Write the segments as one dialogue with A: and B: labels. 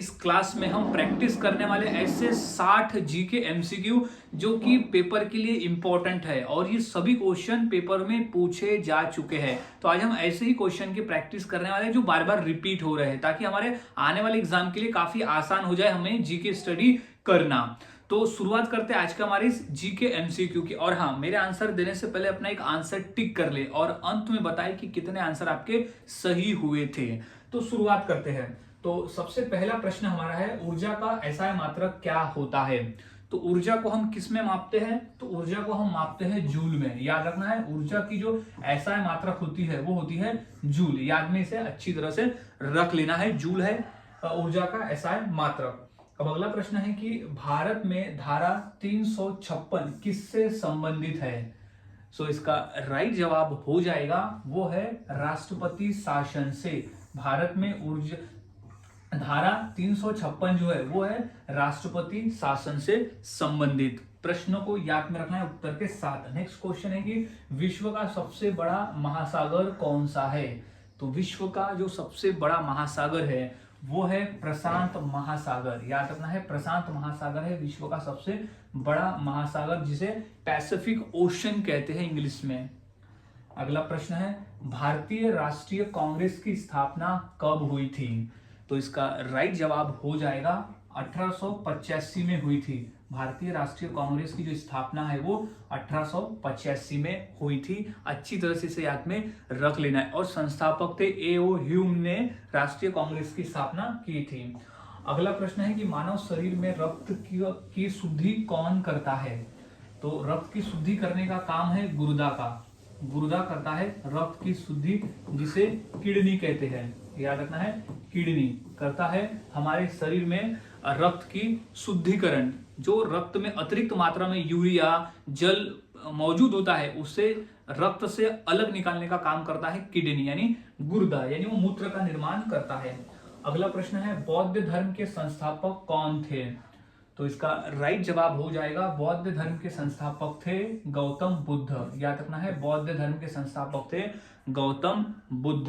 A: इस क्लास में हम प्रैक्टिस करने वाले ऐसे 60 जीके एमसीक्यू जो कि पेपर के लिए इंपॉर्टेंट है और ये सभी क्वेश्चन पेपर में पूछे जा चुके हैं। तो आज हम ऐसे ही क्वेश्चन की प्रैक्टिस करने वाले हैं जो बार बार रिपीट हो रहे हैं, ताकि हमारे आने वाले एग्जाम के लिए काफी आसान हो जाए हमें जीके स्टडी करना। तो शुरुआत करते हैं आज का हमारे इस जीके एमसीक्यू की। और हाँ, मेरे आंसर देने से पहले अपना एक आंसर टिक कर ले और अंत में बताए कि कितने आंसर आपके सही हुए थे। तो शुरुआत करते हैं। तो सबसे पहला प्रश्न हमारा है, ऊर्जा का एसआई मात्रक क्या होता है? तो ऊर्जा को हम किस में मापते हैं? तो ऊर्जा को हम मापते हैं जूल में। याद रखना है, ऊर्जा की जो एसआई मात्रक होती है वो होती है जूल। याद में इसे अच्छी तरह से रख लेना है, जूल है ऊर्जा का एसआई मात्रक। अब अगला प्रश्न है कि भारत में धारा 356 किससे संबंधित है? सो इसका राइट जवाब हो जाएगा वो है राष्ट्रपति शासन से। भारत में ऊर्जा धारा 356 जो है वो है राष्ट्रपति शासन से संबंधित। प्रश्नों को याद में रखना है उत्तर के साथ। नेक्स्ट क्वेश्चन है कि विश्व का सबसे बड़ा महासागर कौन सा है? तो विश्व का जो सबसे बड़ा महासागर है वो है प्रशांत महासागर। याद रखना है, प्रशांत महासागर है विश्व का सबसे बड़ा महासागर, जिसे पैसिफिक ओशन कहते हैं इंग्लिश में। अगला प्रश्न है, भारतीय राष्ट्रीय कांग्रेस की स्थापना कब हुई थी? तो इसका राइट जवाब हो जाएगा 1885 में हुई थी। भारतीय राष्ट्रीय कांग्रेस की जो स्थापना है वो 1885 में हुई थी। अच्छी तरह से इसे याद में रख लेना है। और संस्थापक थे ए.ओ. ह्यूम ने राष्ट्रीय कांग्रेस की स्थापना की थी। अगला प्रश्न है कि मानव शरीर में रक्त की शुद्धि कौन करता है? तो रक्त की शुद्धि करने का काम है गुर्दा का। गुर्दा करता है रक्त की शुद्धि, जिसे किडनी कहते हैं। याद रखना है, किडनी करता है हमारे शरीर में रक्त की शुद्धिकरण। जो रक्त में अतिरिक्त मात्रा में यूरिया जल मौजूद होता है उसे रक्त से अलग निकालने का काम करता है किडनी, यानी गुर्दा, यानी वो मूत्र का निर्माण करता है। अगला प्रश्न है, बौद्ध धर्म के संस्थापक कौन थे? तो इसका राइट जवाब हो जाएगा, बौद्ध धर्म के संस्थापक थे गौतम बुद्ध। याद रखना है, बौद्ध धर्म के संस्थापक थे गौतम बुद्ध।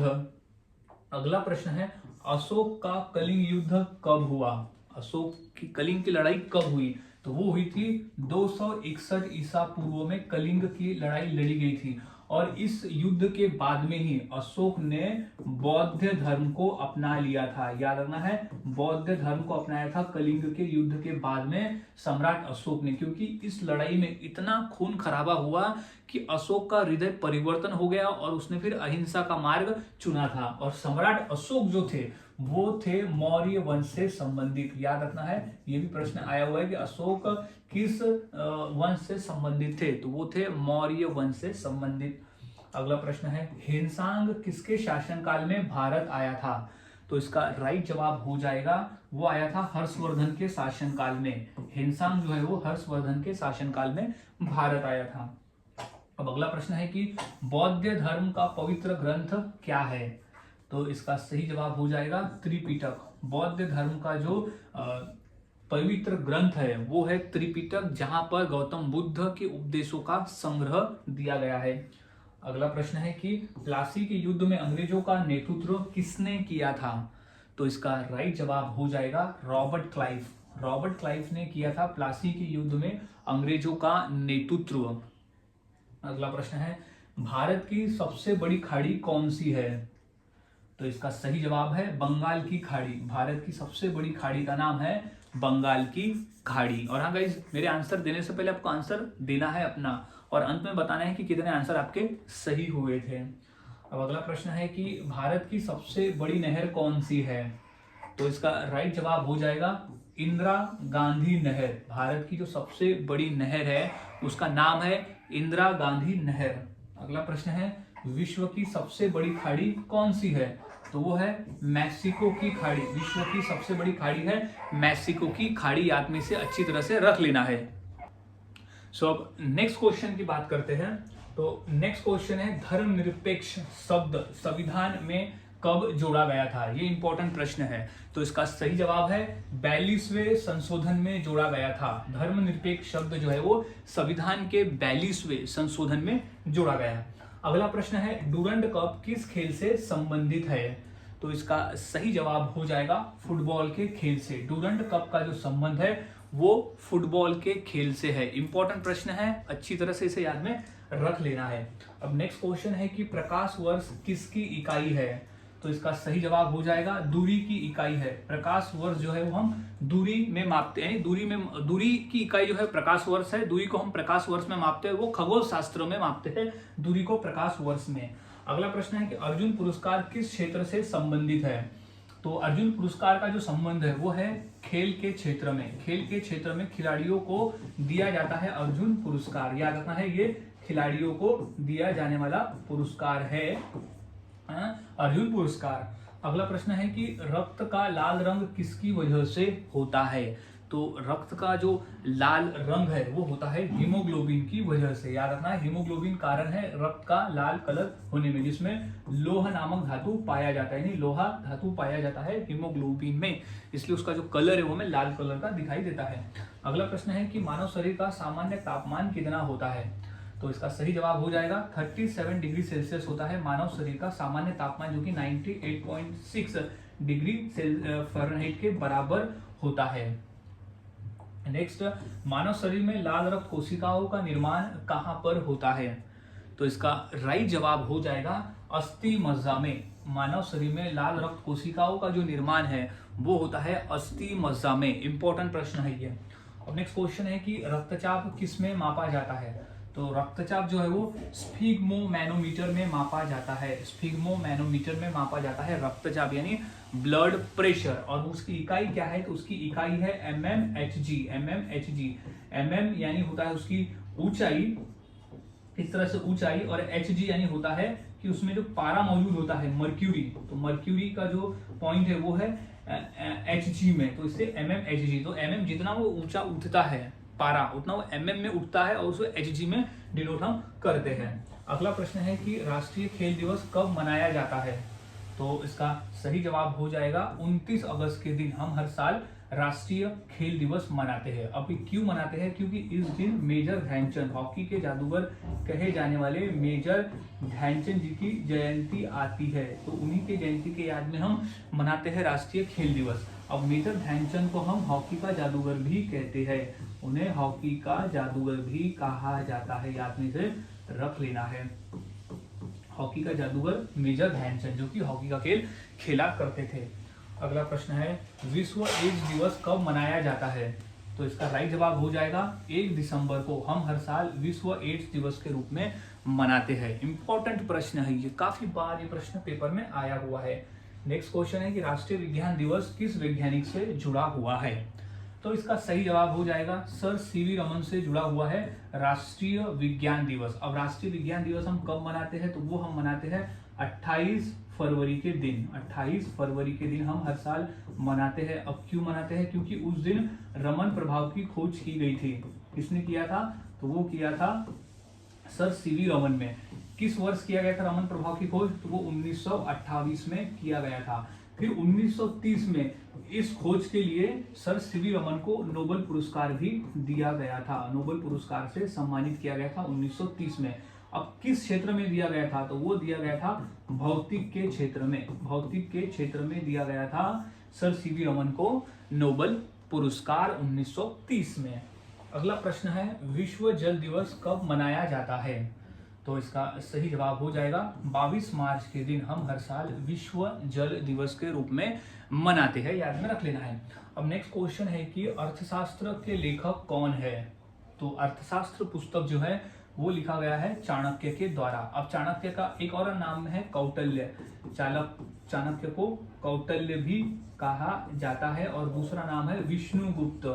A: अगला प्रश्न है, अशोक का कलिंग युद्ध कब हुआ? अशोक की कलिंग की लड़ाई कब हुई? तो वो हुई थी 261 ईसा पूर्व में कलिंग की लड़ाई लड़ी गई थी। और इस युद्ध के बाद में ही अशोक ने बौद्ध धर्म को अपना लिया था। याद रखना है, बौद्ध धर्म को अपनाया था कलिंग के युद्ध के बाद में सम्राट अशोक ने, क्योंकि इस लड़ाई में इतना खून खराबा हुआ कि अशोक का हृदय परिवर्तन हो गया और उसने फिर अहिंसा का मार्ग चुना था। और सम्राट अशोक जो थे वो थे मौर्य वंश से संबंधित। याद रखना है, ये भी प्रश्न आया हुआ है कि अशोक किस वंश से संबंधित थे? तो वो थे मौर्य वंश से संबंधित। अगला प्रश्न है, हेनसांग किसके शासनकाल में भारत आया था? तो इसका राइट जवाब हो जाएगा, वो आया था हर्षवर्धन के शासनकाल में। हेनसांग जो है वो हर्षवर्धन के शासनकाल में भारत आया था। अब अगला प्रश्न है कि बौद्ध धर्म का पवित्र ग्रंथ क्या है? तो इसका सही जवाब हो जाएगा त्रिपिटक। बौद्ध धर्म का जो पवित्र ग्रंथ है वो है त्रिपिटक, जहां पर गौतम बुद्ध के उपदेशों का संग्रह दिया गया है। अगला प्रश्न है कि प्लासी के युद्ध में अंग्रेजों का नेतृत्व किसने किया था? तो इसका राइट जवाब हो जाएगा रॉबर्ट क्लाइव। रॉबर्ट क्लाइव ने किया था प्लासी के युद्ध में अंग्रेजों का नेतृत्व। अगला प्रश्न है, भारत की सबसे बड़ी खाड़ी कौन सी है? तो इसका सही जवाब है बंगाल की खाड़ी। भारत की सबसे बड़ी खाड़ी का नाम है बंगाल की खाड़ी। और हाँ गाइस, मेरे आंसर देने से पहले आपको आंसर देना है अपना और अंत में बताना है कि कितने आंसर आपके सही हुए थे। अब अगला प्रश्न है कि भारत की सबसे बड़ी नहर कौन सी है? तो इसका राइट जवाब हो जाएगा इंदिरा गांधी नहर। भारत की जो सबसे बड़ी नहर है उसका नाम है इंदिरा गांधी नहर। अगला प्रश्न है, विश्व की सबसे बड़ी खाड़ी कौन सी है? तो वो है मैक्सिको की खाड़ी। विश्व की सबसे बड़ी खाड़ी है मैक्सिको की खाड़ी। याद में से अच्छी तरह से रख लेना है। सो अब नेक्स्ट क्वेश्चन की बात करते हैं। तो नेक्स्ट क्वेश्चन है, धर्मनिरपेक्ष शब्द संविधान में कब जोड़ा गया था? ये इंपॉर्टेंट प्रश्न है। तो इसका सही जवाब है 42वें संशोधन में जोड़ा गया था। धर्मनिरपेक्ष शब्द जो है वो संविधान के 42वें संशोधन में जोड़ा गया है। अगला प्रश्न है, डूरंड कप किस खेल से संबंधित है? तो इसका सही जवाब हो जाएगा फुटबॉल के खेल से। डूरंड कप का जो संबंध है वो फुटबॉल के खेल से है। इंपॉर्टेंट प्रश्न है, अच्छी तरह से इसे याद में रख लेना है। अब नेक्स्ट क्वेश्चन है कि प्रकाश वर्ष किसकी इकाई है? तो इसका सही जवाब हो जाएगा दूरी की इकाई है। प्रकाश वर्ष जो है वो हम दूरी में मापते हैं। दूरी की इकाई जो है प्रकाश वर्ष है। दूरी को हम प्रकाश वर्ष में मापते हैं, वो खगोल शास्त्र में मापते हैं दूरी को प्रकाश वर्ष में। अगला प्रश्न है कि अर्जुन पुरस्कार किस क्षेत्र से संबंधित है? तो अर्जुन पुरस्कार का जो संबंध है वो है खेल के क्षेत्र में। खेल के क्षेत्र में खिलाड़ियों को दिया जाता है अर्जुन पुरस्कार। याद रखना है, ये खिलाड़ियों को दिया जाने वाला पुरस्कार है अर्जुन पुरस्कार। अगला प्रश्न है कि रक्त का लाल रंग किसकी वजह से होता है? तो रक्त का जो लाल रंग है वो होता है हीमोग्लोबिन की वजह से। याद रखना है, हीमोग्लोबिन कारण है रक्त का लाल कलर होने में, जिसमें लोह नामक धातु पाया जाता है, यानी लोहा धातु पाया जाता है हीमोग्लोबिन में, इसलिए उसका जो कलर है वो हमें लाल कलर का दिखाई देता है। अगला प्रश्न है कि मानव शरीर का सामान्य तापमान कितना होता है? तो इसका सही जवाब हो जाएगा 37 डिग्री सेल्सियस होता है मानव शरीर का सामान्य तापमान, जो कि 98.6 डिग्री फ़ारेनहाइट के बराबर होता है। नेक्स्ट, मानव शरीर में लाल रक्त कोशिकाओं का निर्माण कहां पर होता है? तो इसका राइट जवाब हो जाएगा अस्थि मज्जा में। मानव शरीर में लाल रक्त कोशिकाओं का जो निर्माण है वो होता है अस्थि मज्जा में। इंपॉर्टेंट प्रश्न है ये। अब नेक्स्ट क्वेश्चन है कि रक्तचाप किस में मापा जाता है? तो रक्तचाप जो है वो स्फिग्मोमैनोमीटर में मापा जाता है। स्फिग्मोमैनोमीटर में मापा जाता है रक्तचाप, यानी ब्लड प्रेशर। और उसकी इकाई क्या है? तो उसकी इकाई है mmHg। mm यानी होता है उसकी ऊंचाई, इस तरह से ऊंचाई, और Hg यानी होता है कि उसमें जो पारा मौजूद होता है मर्क्यूरी, तो मर्क्यूरी का जो पॉइंट है वो है Hg में, तो इससे mmHg। तो mm जितना वो ऊंचा उठता है पारा, उतना वो mm में उठता है और उसको Hg में डिनोट हम करते हैं। अगला प्रश्न है कि राष्ट्रीय खेल दिवस कब मनाया जाता है? तो इसका सही जवाब हो जाएगा 29 अगस्त के दिन हम हर साल राष्ट्रीय खेल दिवस मनाते हैं। अब क्यों मनाते हैं? क्योंकि इस दिन मेजर ध्यानचंद, हॉकी के जादूगर कहे जाने वाले मेजर ध्यानचंद जी की जयंती आती है, तो उन्हीं के जयंती के याद में हम मनाते हैं राष्ट्रीय खेल दिवस। अब मेजर ध्यानचंद को हम हॉकी का जादूगर भी कहते हैं, उन्हें हॉकी का जादूगर भी कहा जाता है, याद में से रख लेना है। हॉकी का जादूगर मेजर ध्यानचंद, जो कि हॉकी का खेल खेला करते थे। अगला प्रश्न है विश्व एड्स दिवस कब मनाया जाता है? तो इसका राइट जवाब हो जाएगा 1 दिसंबर को हम हर साल विश्व एड्स दिवस के रूप में मनाते हैं। इंपॉर्टेंट प्रश्न है ये, काफी बार ये प्रश्न पेपर में आया हुआ है। नेक्स्ट क्वेश्चन है कि राष्ट्रीय विज्ञान दिवस किस वैज्ञानिक से जुड़ा हुआ है? तो इसका सही जवाब हो जाएगा सर सीवी रमन से जुड़ा हुआ है राष्ट्रीय विज्ञान दिवस। अब राष्ट्रीय विज्ञान दिवस हम कब मनाते हैं? तो वो हम मनाते हैं 28 फरवरी के दिन। 28 फरवरी के दिन हम हर साल मनाते हैं। अब क्यों मनाते हैं? क्योंकि उस दिन रमन प्रभाव की खोज की गई थी। किसने किया था? तो वो किया था सर सीवी रमन में। किस वर्ष किया गया था रमन प्रभाव की खोज? तो वो 1928 में किया गया था। फिर 1930 में इस खोज के लिए सर सीवी रमन को नोबेल पुरस्कार भी दिया गया था। नोबेल पुरस्कार से सम्मानित किया गया था 1930 में। अब किस क्षेत्र में दिया गया था? तो वो दिया गया था भौतिक के क्षेत्र में। भौतिक के क्षेत्र में दिया गया था सर सीवी रमन को नोबेल पुरस्कार 1930 में। अगला प्रश्न है विश्व जल दिवस कब मनाया जाता है? तो इसका सही जवाब हो जाएगा 22 मार्च के दिन हम हर साल विश्व जल दिवस के रूप में मनाते हैं, याद में रख लेना है। अब नेक्स्ट क्वेश्चन है कि अर्थशास्त्र के लेखक कौन है? तो अर्थशास्त्र पुस्तक जो है वो लिखा गया है चाणक्य के द्वारा। अब चाणक्य का एक और नाम है कौटिल्य। चाणक्य को कौटिल्य भी कहा जाता है और दूसरा नाम है विष्णुगुप्त।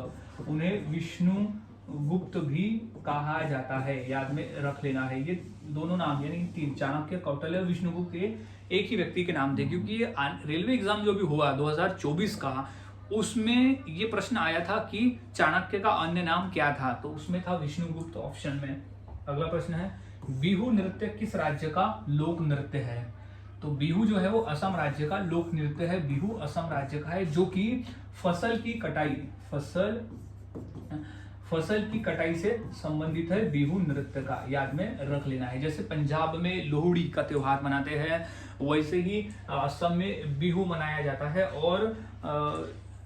A: उन्हें विष्णुगुप्त भी कहा जाता है, याद में रख लेना है। ये दोनों नाम यानी 3 चाणक्य, कौटिल्य और विष्णुगुप्त ये एक ही व्यक्ति के नाम थे। क्योंकि ये रेलवे एग्जाम जो भी हुआ 2024 का, उसमें ये प्रश्न आया था कि चाणक्य का अन्य नाम क्या था, तो उसमें था विष्णुगुप्त ऑप्शन में। अगला प्रश्न है बिहू नृत्य किस राज्य का लोक नृत्य है? तो बिहू जो है वो असम राज्य का लोक नृत्य है। बिहू असम राज्य का है, जो कि फसल की कटाई फसल की कटाई से संबंधित है बिहू नृत्य का, याद में रख लेना है। जैसे पंजाब में लोहड़ी का त्योहार मनाते हैं, वैसे ही असम में बिहू मनाया जाता है, और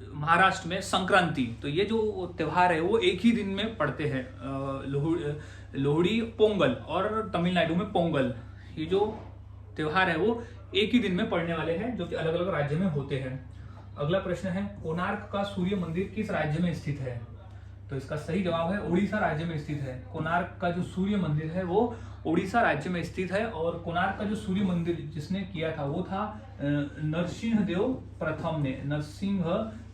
A: महाराष्ट्र में संक्रांति। तो ये जो त्योहार है वो एक ही दिन में पड़ते हैं, लोहड़ी पोंगल, और तमिलनाडु में पोंगल। ये जो त्योहार है वो एक ही दिन में पड़ने वाले हैं, जो कि अलग अलग राज्य में होते हैं। अगला प्रश्न है, कोणार्क का सूर्य मंदिर किस राज्य में स्थित है? तो इसका सही जवाब है उड़ीसा राज्य में स्थित है। कोणार्क का जो सूर्य मंदिर है वो उड़ीसा राज्य में स्थित है। और कोणार्क का जो सूर्य मंदिर जिसने किया था वो था नरसिंह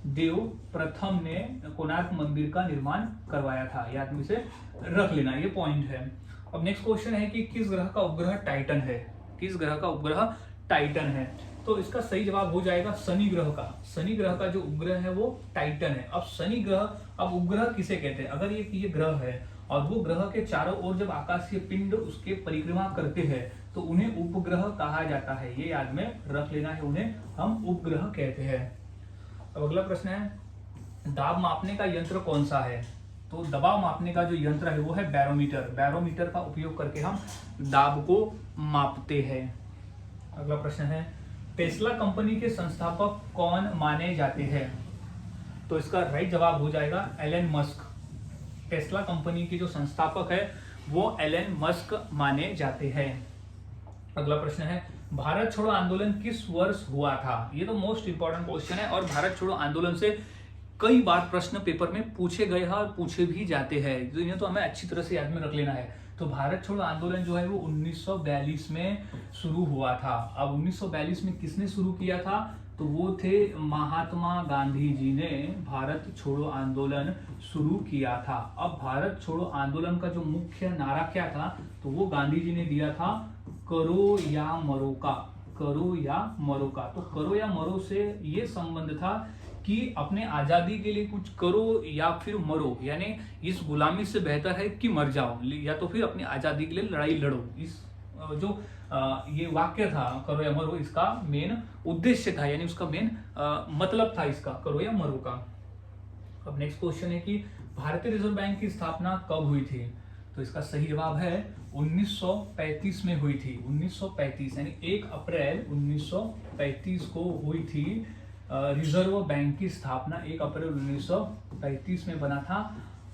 A: देव प्रथम ने कोणार्क मंदिर का निर्माण करवाया था, याद में से रख लेना, ये पॉइंट है। अब नेक्स्ट क्वेश्चन है कि किस ग्रह का उपग्रह टाइटन है? किस ग्रह का उपग्रह टाइटन है? तो इसका सही जवाब हो जाएगा शनि ग्रह का। शनि ग्रह का जो उपग्रह है वो टाइटन है। अब शनि ग्रह, अब उपग्रह किसे कहते हैं? अगर ये ग्रह है और वो ग्रह के चारों ओर जब आकाशीय पिंड उसके परिक्रमा करते हैं तो उन्हें उपग्रह कहा जाता है, ये याद में रख लेना है, उन्हें हम उपग्रह कहते हैं। अब अगला प्रश्न है, दाब मापने का यंत्र कौन सा है? तो दबाव मापने का जो यंत्र है वो है बैरोमीटर। बैरोमीटर का उपयोग करके हम दाब को मापते हैं। अगला प्रश्न है, टेस्ला कंपनी के संस्थापक कौन माने जाते हैं? तो इसका राइट जवाब हो जाएगा एलन मस्क। टेस्ला कंपनी के जो संस्थापक है वो एलन मस्क माने जाते हैं। अगला प्रश्न है, भारत छोड़ो आंदोलन किस वर्ष हुआ था? ये तो मोस्ट इंपॉर्टेंट क्वेश्चन है, और भारत छोड़ो आंदोलन से कई बार प्रश्न पेपर में पूछे गए हैं और पूछे भी जाते हैं, तो इन्हें तो हमें अच्छी तरह से याद में रख लेना है। तो भारत छोड़ो आंदोलन जो है वो 1942 में शुरू हुआ था। अब 1942 में किसने शुरू किया था? तो वो थे महात्मा गांधी जी ने भारत छोड़ो आंदोलन शुरू किया था। अब भारत छोड़ो आंदोलन का जो मुख्य नारा क्या था? तो वो गांधी जी ने दिया था, करो या मरो का। करो या मरो का। तो करो या मरो से ये संबंध था कि अपने आजादी के लिए कुछ करो या फिर मरो, यानी इस गुलामी से बेहतर है कि मर जाओ, या तो फिर अपनी आजादी के लिए लड़ाई लड़ो। इस जो ये वाक्य था करो या मरो, इसका मेन उद्देश्य था, यानी उसका मेन मतलब था इसका, करो या मरो का। अब नेक्स्ट क्वेश्चन है कि भारतीय रिजर्व बैंक की स्थापना कब हुई थी? तो इसका सही जवाब है 1935 में हुई थी। 1935 यानी 1 अप्रैल 1935 को हुई थी रिजर्व बैंक की स्थापना। 1 अप्रैल 1935 में बना था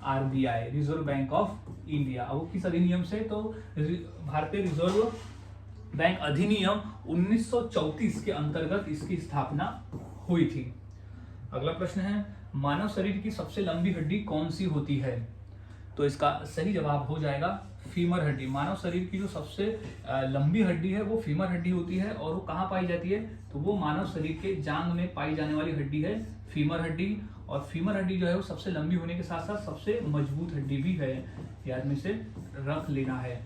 A: RBI, reserve bank of India. अब वो किस अधिनियम से? तो भारतीय रिजर्व बैंक अधिनियम 1934 के अंतर्गत इसकी स्थापना हुई थी। अगला प्रश्न है, मानव शरीर की सबसे लंबी हड्डी कौन सी होती है? तो इसका सही जवाब हो जाएगा फीमर हड्डी। मानव शरीर की जो सबसे लंबी हड्डी है वो फीमर हड्डी होती है, और वो कहाँ पाई जाती है? तो वो मानव शरीर के जांघ में पाई जाने वाली हड्डी है फीमर हड्डी। और फीमर हड्डी जो है वो सबसे लंबी होने के साथ साथ सबसे मजबूत हड्डी भी है, याद में से रख लेना है।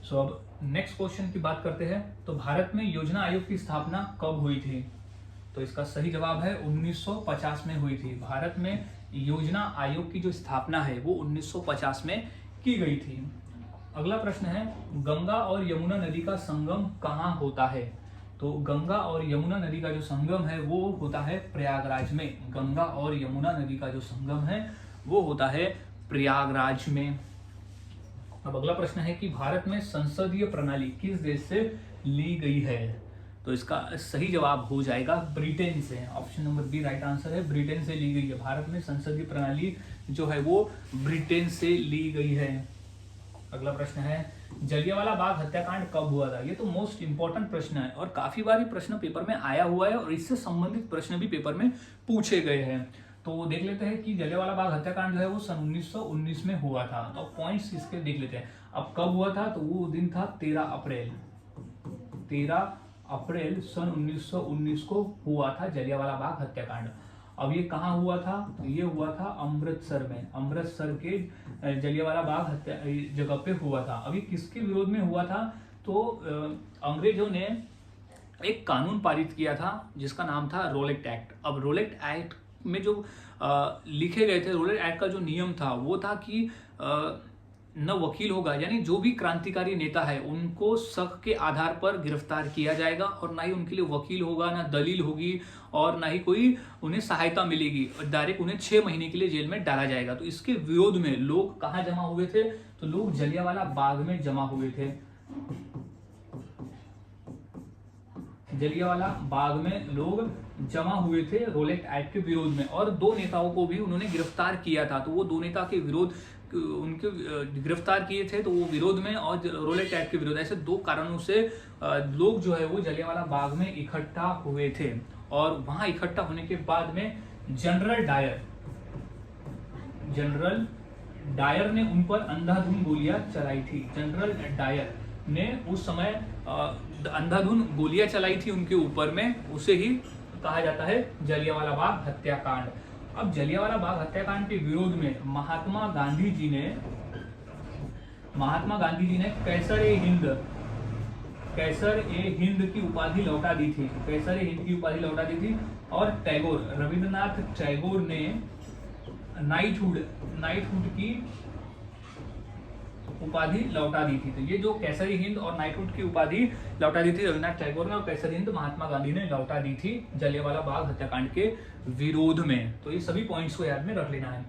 A: सो अब नेक्स्ट क्वेश्चन की बात करते हैं। तो भारत में योजना आयोग की स्थापना कब हुई थी? तो इसका सही जवाब है 1950 में हुई थी। भारत में योजना आयोग की जो स्थापना है वो 1950 में की गई थी। अगला प्रश्न है, गंगा और यमुना नदी का संगम कहाँ होता है? तो गंगा और यमुना नदी का जो संगम है वो होता है प्रयागराज में। गंगा और यमुना नदी का जो संगम है वो होता है प्रयागराज में। अब अगला प्रश्न है कि भारत में संसदीय प्रणाली किस देश से ली गई है? तो इसका सही जवाब हो जाएगा ब्रिटेन से। Option number B right answer है, ब्रिटेन से ली गई है। भारत में संसदीय प्रणाली जो है वो ब्रिटेन से ली गई है। अगला प्रश्न है, जलियांवाला बाग हत्याकांड कब हुआ था? ये तो मोस्ट इंपॉर्टेंट प्रश्न है, और काफी बार ये प्रश्न पेपर में आया हुआ है, और इससे संबंधित प्रश्न भी पेपर में पूछे गए हैं। तो देख लेते हैं कि जलियांवाला बाग हत्याकांड जो है वो सन 1919 में हुआ था। तो पॉइंट्स इसके देख लेते हैं। अब कब हुआ था? तो वो दिन था 13 अप्रैल सन 1919 को हुआ था जलियांवाला बाग हत्याकांड। अब ये कहाँ हुआ था? तो ये हुआ था अमृतसर में। अमृतसर के जलियांवाला बाग हत्या जगह पे हुआ था। अभी किसके विरोध में हुआ था? तो अंग्रेजों ने एक कानून पारित किया था जिसका नाम था रोलेट एक्ट। अब रोलेट एक्ट में जो लिखे गए थे, रोलेट एक्ट का जो नियम था वो था कि न वकील होगा, यानी जो भी क्रांतिकारी नेता है उनको शक के आधार पर गिरफ्तार किया जाएगा, और ना ही उनके लिए वकील होगा, ना दलील होगी, और ना ही कोई उन्हें सहायता मिलेगी। डायरेक्ट उन्हें 6 महीने के लिए जेल में डाला जाएगा। तो इसके विरोध में लोग कहाँ जमा हुए थे? तो लोग जलियांवाला बाग में जमा हुए थे। जलियांवाला बाग में लोग जमा हुए थे रोलेट एक्ट के विरोध में, और 2 नेताओं को भी उन्होंने गिरफ्तार किया था। तो वो 2 नेता के विरोध, उनके गिरफ्तार किए थे, तो वो विरोध में और रोलेट एक्ट के विरोध, ऐसे 2 कारणों से लोग जो है वो जलियांवाला बाग में इकट्ठा हुए थे। और वहां इकट्ठा होने के बाद में जनरल डायर ने उन पर अंधाधुंध गोलियां चलाई थी। जनरल डायर ने उस समय अंधाधुंध गोलियां चलाई थी उनके ऊपर में, उसे ही कहा जाता है जलियांवाला बाग हत्याकांड। अब जलियांवाला बाग हत्याकांड के विरोध में महात्मा गांधी जी ने कैसर ए हिंद की उपाधि लौटा दी थी। कैसर ए हिंद की उपाधि लौटा दी थी। और रविंद्रनाथ टैगोर ने नाइटहुड की उपाधि लौटा दी थी। तो ये जो कैसर ए हिंद और नाइटहुड की उपाधि लौटा दी थी रविंद्रनाथ टैगोर ने, और कैसर ए हिंद महात्मा गांधी ने लौटा दी थी जलियांवाला बाग हत्याकांड के विरोध में। तो ये सभी पॉइंट्स को याद में रख लेना है।